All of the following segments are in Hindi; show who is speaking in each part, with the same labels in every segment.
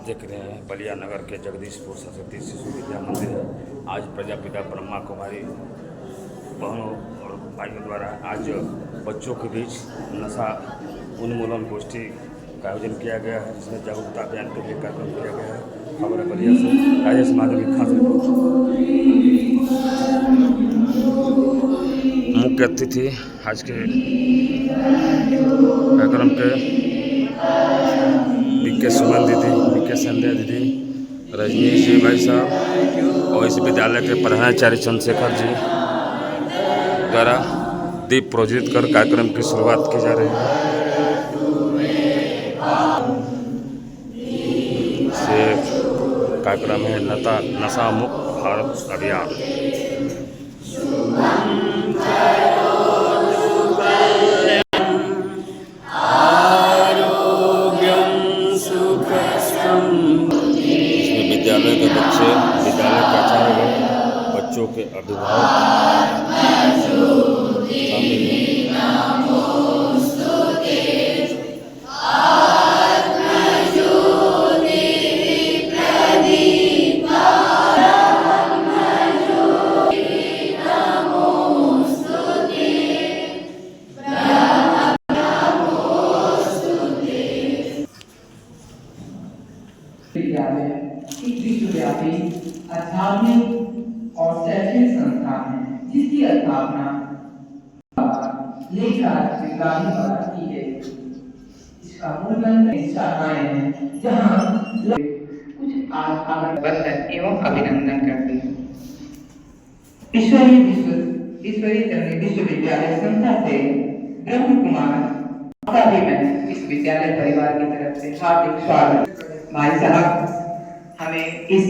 Speaker 1: देख रहे हैं बलिया नगर के जगदीशपुर सरस्वती शिशु विद्या मंदिर है। आज प्रजापिता ब्रह्मा कुमारी बहनों और भाइयों द्वारा आज बच्चों के बीच नशा उन्मूलन गोष्ठी का आयोजन किया गया है, जिसमें जागरूकता अभियान के लिए कार्यक्रम किया गया है। खबर है बलिया से, राजेश माधव की खास रिपोर्ट। मुख्य अतिथि आज के कार्यक्रम के बीके सुमन दीदी, बीके संध्या दीदी, रजनीश जी भाई साहब और इस विद्यालय के प्रधानाचार्य चंद्रशेखर जी द्वारा दीप प्रोज्वलित कर कार्यक्रम की शुरुआत की जा रही है। से कार्यक्रम है नशा मुक्त भारत अभियान। इसमें विद्यालय के बच्चे, विद्यालय के आचार्यगण, बच्चों के अभिभावक शामिल हैं।
Speaker 2: विद्यालय एक विश्वव्यापी आध्यात्मिक और शैक्षणिक संस्थान है, जिसकी स्थापना द्वारा की गई। इसका मूल मंत्र शाखाएं हैं, जहाँ कुछ आगत एवं अभिनंदन करते हैं। ईश्वरीय चंद्र विश्वविद्यालय संस्था से ब्रह्म कुमार का भी मैं इस विद्यालय परिवार की तरफ से हार्दिक स्वागत। भाई साहब हमें इस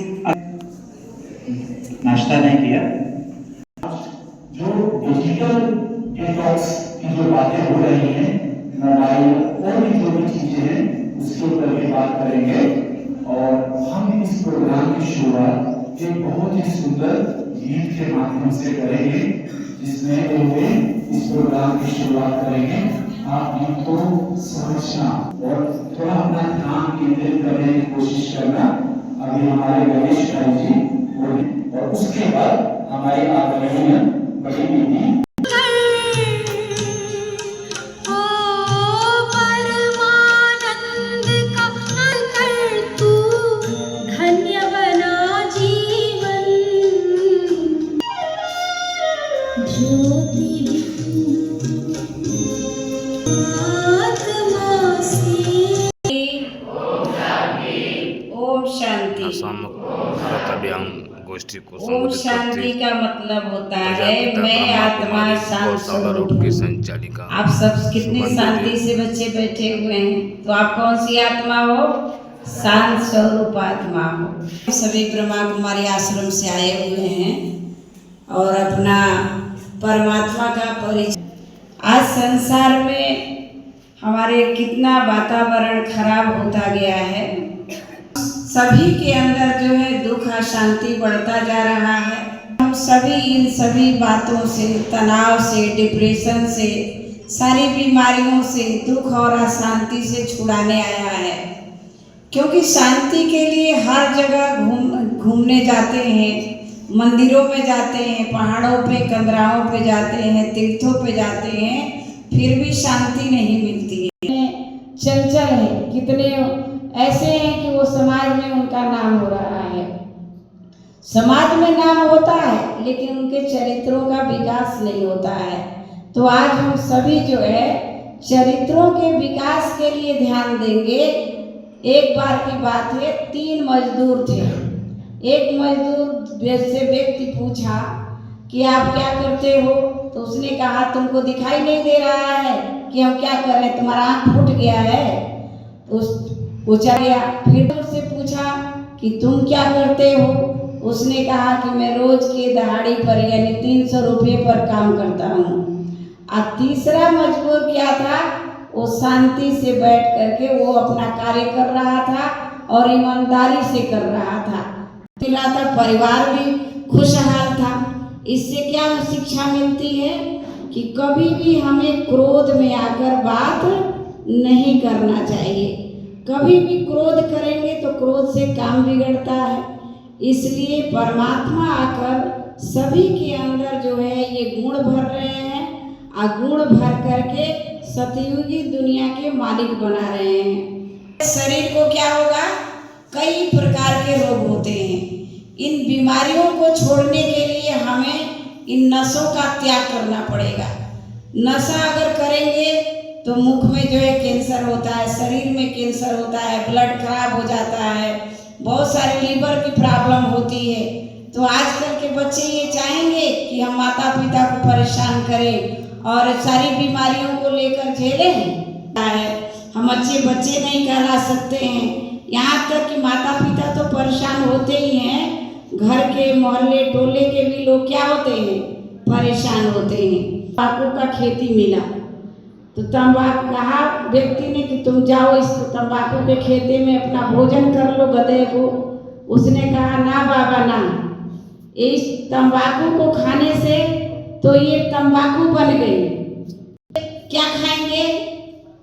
Speaker 3: नाश्ता नहीं किया। जो डिजिटल डिटॉक्स की जो बातें हो रही हैं, मोबाइल और भी जो भी चीजें हैं, उसके ऊपर भी बात करेंगे। और हम इस प्रोग्राम की शुरुआत एक बहुत ही सुंदर गीत के माध्यम से करेंगे, जिसमें वो इस प्रोग्राम की शुरुआत करेंगे। आप गीत को समझना और थोड़ा अपना ध्यान केंद्रित करने की कोशिश करना। अभी हमारे गणेश भाई जी बोले और उसके बाद हमारी आदरणीय बड़ी दीदी
Speaker 1: भारत अभियान गोष्ठी को
Speaker 4: ओम शांति का मतलब होता है मैं आत्मा शांत स्वरूप की
Speaker 1: संचालिका।
Speaker 4: आप सब कितने शांति से बच्चे बैठे हुए हैं, तो आप कौन सी आत्मा हो? शांत स्वरूप आत्मा हो। सभी ब्रह्मा कुमारी आश्रम से आए हुए हैं और अपना परमात्मा का परिचय। आज संसार में हमारे कितना वातावरण खराब होता गया है, सभी के अंदर जो है दुख अशांति बढ़ता जा रहा है। हम सभी इन सभी बातों से, तनाव से, डिप्रेशन से, सारी बीमारियों से, दुख और अशांति से छुड़ाने आया है। क्योंकि शांति के लिए हर जगह घूमने जाते हैं, मंदिरों में जाते हैं, पहाड़ों पे, कंदराओं पे जाते हैं, तीर्थों पे जाते हैं, फिर भी शांति नहीं मिलती है। चंचल है, कितने ऐसे हैं कि वो समाज में उनका नाम हो रहा है, समाज में नाम होता है, लेकिन उनके चरित्रों का विकास नहीं होता है। तो आज हम सभी जो है चरित्रों के विकास के लिए ध्यान देंगे। एक बार की बात है, 3 मजदूर थे। एक मजदूर से व्यक्ति पूछा कि आप क्या करते हो? तो उसने कहा तुमको दिखाई नहीं दे रहा है कि हम क्या कर रहे हैं, तुम्हारा आँख फूट गया है। पूछा गया, फिर उससे पूछा कि तुम क्या करते हो? उसने कहा कि मैं रोज के दहाड़ी पर यानी 300 रुपये पर काम करता हूँ। और तीसरा मजबूर क्या था, वो शांति से बैठ करके वो अपना कार्य कर रहा था और ईमानदारी से कर रहा था। परिवार भी खुशहाल था। इससे क्या शिक्षा मिलती है कि कभी भी हमें क्रोध में आकर बात नहीं करना चाहिए। कभी भी क्रोध करेंगे तो क्रोध से काम बिगड़ता है। इसलिए परमात्मा आकर सभी के अंदर जो है ये गुण भर रहे हैं और गुण भर करके सतयुगी दुनिया के मालिक बना रहे हैं। शरीर को क्या होगा, कई प्रकार के रोग होते हैं। इन बीमारियों को छोड़ने के लिए हमें इन नसों का त्याग करना पड़ेगा। नशा अगर करेंगे तो मुख में जो है कैंसर होता है, शरीर में कैंसर होता है, ब्लड खराब हो जाता है, बहुत सारी लीवर की प्रॉब्लम होती है। तो आजकल के बच्चे ये चाहेंगे कि हम माता पिता को परेशान करें और सारी बीमारियों को लेकर झेलें। हम अच्छे बच्चे नहीं कहला सकते हैं। यहाँ तक कि माता पिता तो परेशान होते ही हैं, घर के मोहल्ले टोले के भी लोग क्या होते हैं, परेशान होते हैं। तंबाकू का खेती मिला तो तंबाकू कहा व्यक्ति ने कि तुम जाओ इस तंबाकू के खेती में अपना भोजन कर लो गधे को। उसने कहा ना बाबा ना, इस तंबाकू को खाने से तो ये तंबाकू बन गई। क्या खाएंगे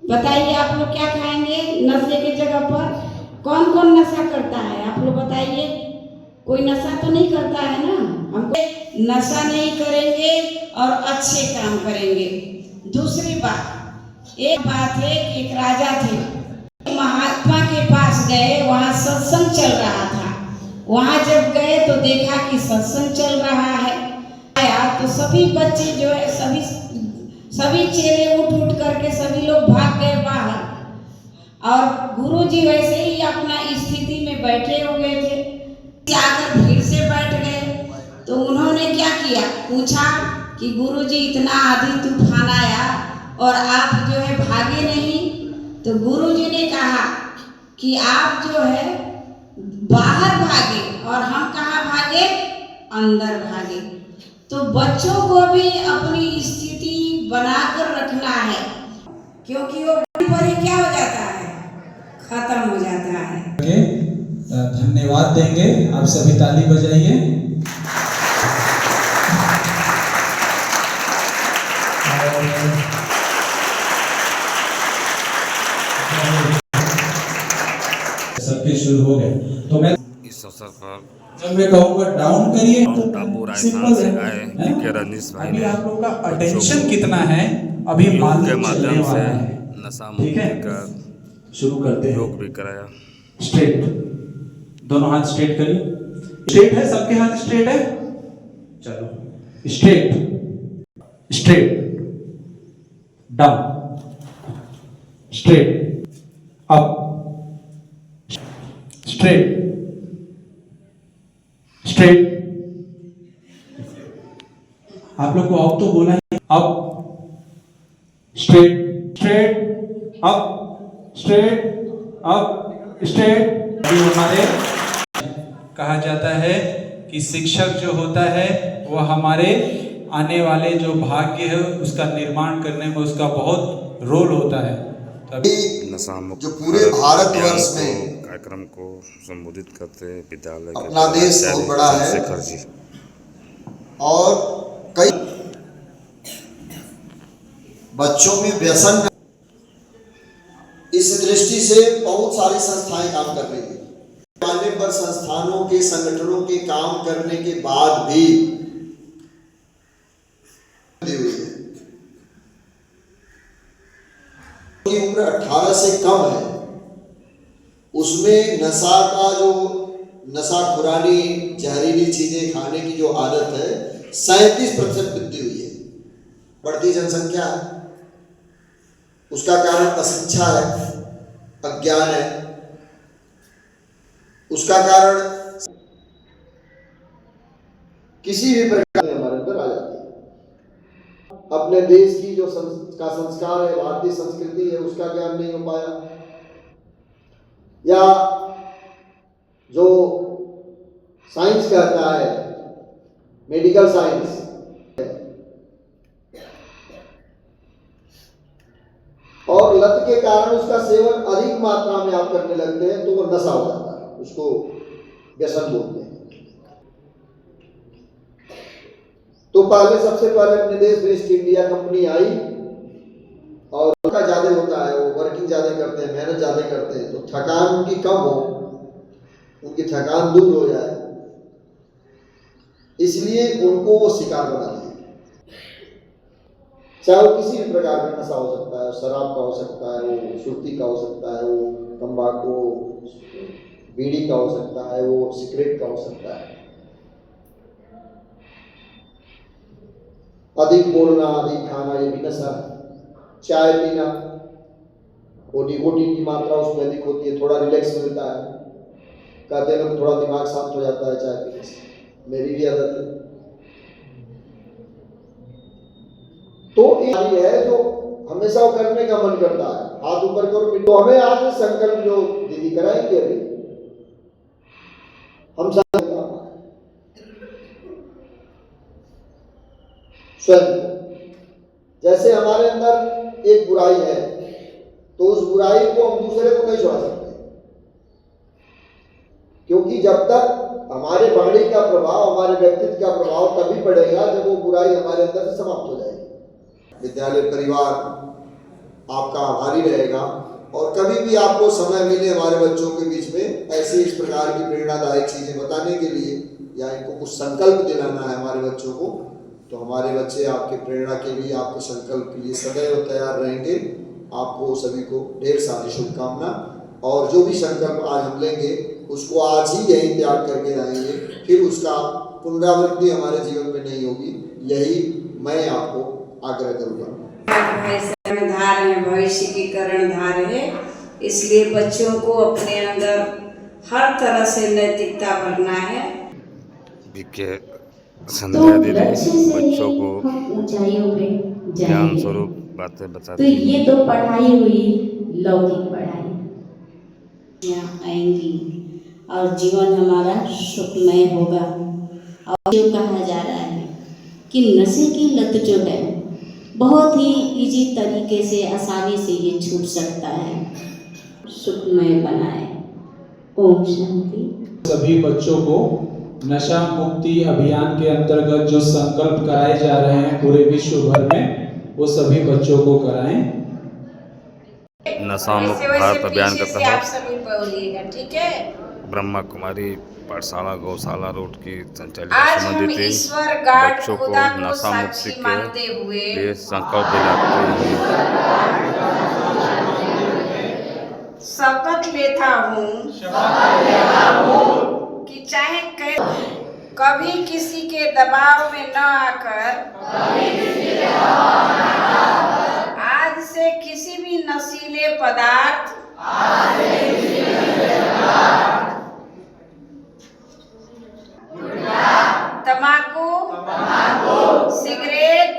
Speaker 4: बताइए आप लोग, क्या खाएंगे नशे के जगह पर? कौन कौन नशा करता है आप लोग बताइए? कोई नशा तो नहीं करता है ना। हमको नशा नहीं करेंगे और अच्छे काम करेंगे। दूसरी बात, एक बात है कि एक राजा थे, महात्मा के पास गए, वहाँ सत्संग चल रहा था। वहाँ जब गए तो देखा कि सत्संग चल रहा है। आया तो सभी बच्चे जो है सभी चेले उठ करके सभी लोग भाग गए बाहर, और गुरुजी वैसे ही अपना स्थिति में बैठे हुए थे। आकर भीड़ से बैठ गए तो उन्होंने क्या किया, पूछा कि गुरुजी इतना आंधी तूफान आया और आप जो है भागे नहीं। तो गुरुजी ने कहा कि आप जो है बाहर भागे और हम कहाँ भागे, अंदर भागे। तो बच्चों को भी अपनी स्थिति बनाकर रखना है, क्योंकि वो पर ही क्या हो जाता है, खत्म हो जाता है।
Speaker 3: धन्यवाद देंगे, आप सभी ताली बजाइए। सबके शुरू हो गए तो मैं
Speaker 1: इस अवसर पर
Speaker 3: जब मैं कहूँगा डाउन करिए तो
Speaker 1: टापू राजस्थान
Speaker 3: सिंपल
Speaker 1: से
Speaker 3: है।
Speaker 1: आए के रनीश भाई
Speaker 3: अभी
Speaker 1: ने
Speaker 3: आप लोग का अटेंशन कितना है अभी
Speaker 1: योग
Speaker 3: मालूम
Speaker 1: के
Speaker 3: चलने
Speaker 1: माध्यम
Speaker 3: वाला
Speaker 1: से
Speaker 3: है।
Speaker 1: नशा
Speaker 3: ठीक है,
Speaker 1: मुक्ति का
Speaker 3: शुरू करते हैं।
Speaker 1: योग भी कराया।
Speaker 3: स्ट्रेट, दोनों हाथ स्ट्रेट करिए। स्ट्रेट है, सबके हाथ स्ट्रेट है। चलो straight, straight, down, straight, up, straight, straight. आप लोग को अप तो बोला है, up, straight, straight, up, straight, up, straight. अभी हमारे कहा जाता है कि शिक्षक जो होता है वो हमारे आने वाले जो भाग्य है उसका निर्माण करने में उसका बहुत रोल होता है।
Speaker 1: नशा मुक्त
Speaker 5: जो पूरे भारतवर्ष में
Speaker 1: कार्यक्रम को संबोधित करते विद्यालय के
Speaker 5: अपना देश बहुत बड़ा है
Speaker 1: चंद्रशेखर जी
Speaker 5: और कई बच्चों में व्यसन, इस दृष्टि से बहुत सारी संस्थाएं काम कर रही है। पैमाने पर संस्थानों के संगठनों के काम करने के बाद भी हुई है की उम्र 18 से कम है, उसमें नशा का जो नशा खुरानी जहरीली चीजें खाने की जो आदत है 37% वृद्धि हुई है। बढ़ती जनसंख्या है, उसका कारण अशिक्षा है, अज्ञान है, उसका कारण किसी भी प्रकार में हमारे अंदर आ जाती है। अपने देश की जो संस्कार है, भारतीय संस्कृति है, उसका ज्ञान नहीं हो पाया, या जो साइंस कहता है, मेडिकल साइंस, और लत के कारण उसका सेवन अधिक मात्रा में आप करने लगते हैं तो वो नशा हो जाता है, उसको व्यसन बोलते हैं। तो पहले सबसे पहले अपने देश में ईस्ट इंडिया कंपनी आई और उनका ज्यादा होता है, वो वर्किंग मजदूरी ज़्यादा करते हैं, मेहनत ज़्यादा करते हैं, तो थकान उनकी कम हो, उनकी थकान दूर हो जाए, इसलिए उनको वो शिकार बना दिए। चाहे वो किसी भी प्रकार का नशा हो सकता है, शराब का हो सकता है, वो सुर्ती का हो सकता है, वो तंबाकू बीड़ी का हो सकता है, वो सिगरेट का हो सकता है। अधिक बोलना, अधिक खाना, ये भी नशा है। चाय पीना, वो निकोटीन की मात्रा उसमें अधिक होती है, थोड़ा रिलैक्स मिलता है, कहते हैं लोग थोड़ा दिमाग शांत हो जाता है चाय पीने से, मेरी भी आदत है। तो ये है जो हमेशा वो करने का मन करता है, हाथ ऊपर करो। तो हमें आज संकल्प जो दीदी कराएंगे अभी, हम स्वयं, जैसे हमारे अंदर एक बुराई है तो उस बुराई को हम दूसरे को नहीं छुड़ा सकते, क्योंकि जब तक हमारे वाणी का प्रभाव, हमारे व्यक्तित्व का प्रभाव तभी पड़ेगा जब वो बुराई हमारे अंदर से समाप्त हो जाएगी। विद्यालय परिवार आपका आभारी रहेगा, और कभी भी आपको समय मिले हमारे बच्चों के बीच में ऐसी इस प्रकार की प्रेरणादायक चीजें बताने के लिए, या इनको कुछ संकल्प दिलाना है हमारे बच्चों को, तो हमारे बच्चे आपके प्रेरणा के लिए, आपके संकल्प के लिए सदैव तैयार रहेंगे। आपको सभी को ढेर सारी शुभकामना, और जो भी संकल्प आज हम लेंगे उसको आज ही यही त्याग करके रहेंगे, फिर उसका पुनरावृत्ति हमारे जीवन में नहीं होगी, यही मैं आपको आग्रह करूँगा।
Speaker 4: धार है, भविष्य की कर्णधार है, इसलिए बच्चों को अपने अंदर हर तरह से नैतिकता भरना है।
Speaker 1: संध्या दीदी बच्चों को ज्ञान स्वरूप बातें बताती
Speaker 6: तो ये तो पढ़ाई हुई लौकिक पढ़ाई,
Speaker 4: यहाँ आएंगी और जीवन हमारा सुखमय होगा। और जो कहा जा रहा है कि नशे की लत जो है बहुत ही इजी तरीके से, आसानी से ये छूट सकता है, सुखमय बनाए। ओम शांति।
Speaker 3: सभी बच्चों को नशा मुक्ति अभियान के अंतर्गत जो संकल्प कराए जा रहे हैं पूरे विश्व भर में, वो सभी बच्चों को कराएं।
Speaker 1: नशा मुक्त भारत अभियान का
Speaker 4: आप सभी बोलिएगा, ठीक है।
Speaker 1: ब्रह्मा कुमारी पाठशाला गौशाला रोड की संचालित
Speaker 4: आज हम
Speaker 1: समिति
Speaker 4: ईश्वर गाड
Speaker 1: बच्चों को
Speaker 4: खुदा को
Speaker 1: नशा मुक्ति
Speaker 4: साक्षी मानते हुए
Speaker 1: लिए संकल्प दिलाते हैं।
Speaker 4: शपथ लेता हूँ कि चाहे कभी किसी के दबाव में न आकर आज से किसी भी नशीले पदार्थ तंबाकू, सिगरेट,